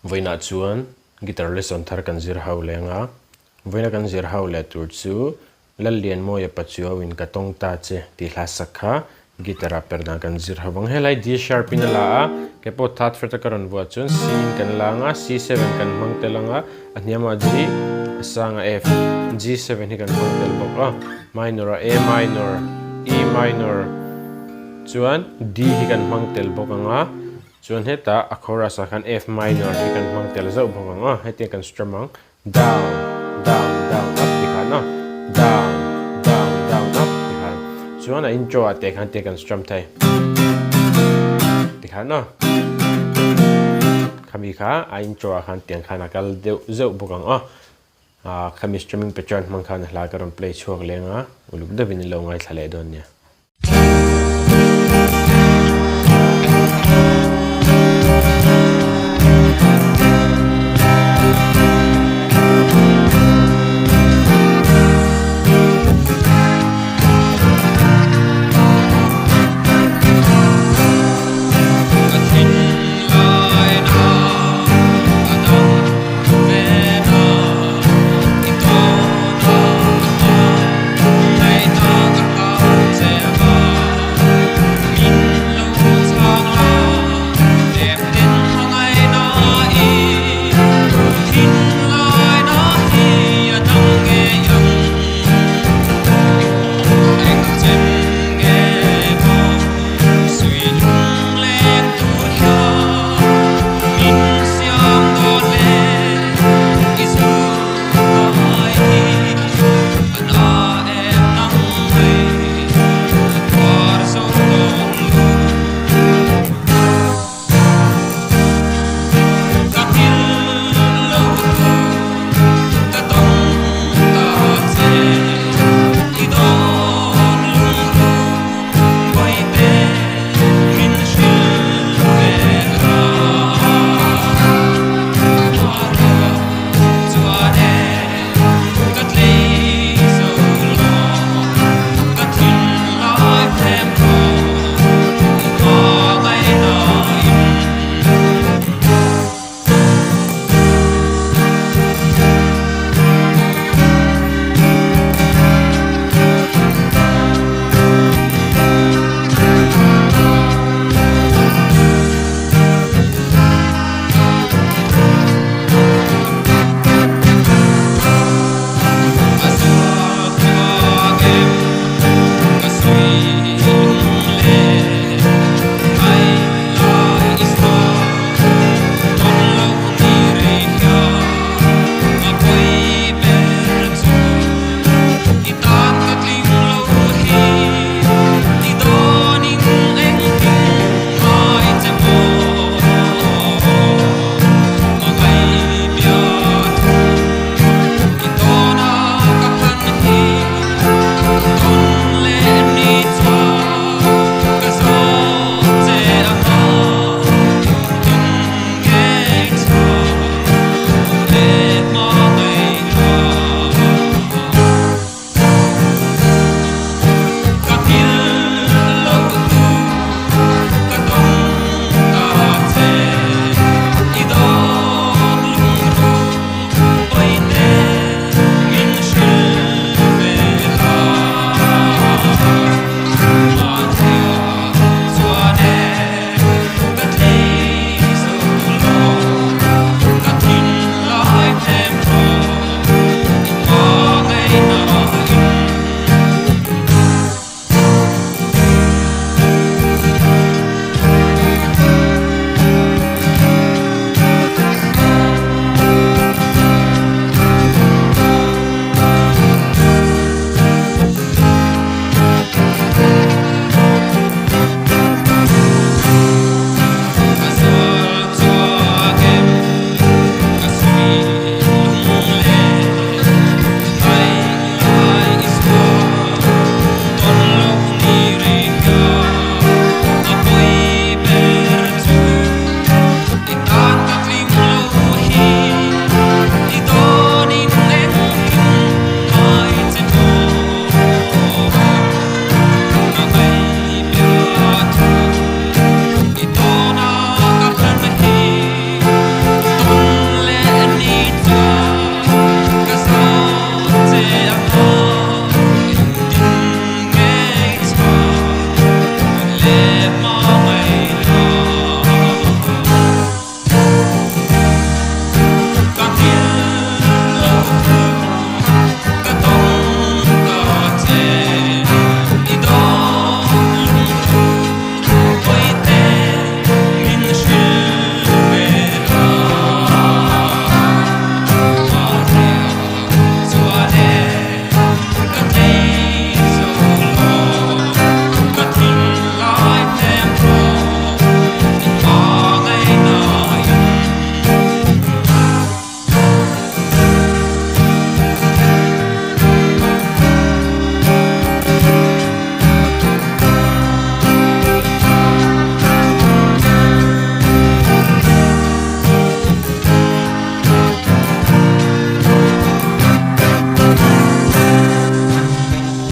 voina chuan guitar lesson thar kan zir ho lenga voina kan zir ho le tur chu la lian mo ya pachu win ka tong ta che ti hla sakha gitara perna kan zir hawang helai D sharp in la a ke po that fer ta karon wa chun C kan langa C7 kan mang telanga aniama G sanga F G7 hi kan mang tel bok a minor A minor E minor chuan D hi kan mang tel bok anga chuan heta a chorus a kan F minor hi kan mang tel zo bok anga heti kan strumang down down down up dikhana down down down up dikhan chuan a intro a te kan strum thai dikhana khami kha a intro a khan tiang khana kal deu zo bok anga khami strumming pattern mang khan hla karon play chhuak lenga uluk da vin lo ngai thlale don nia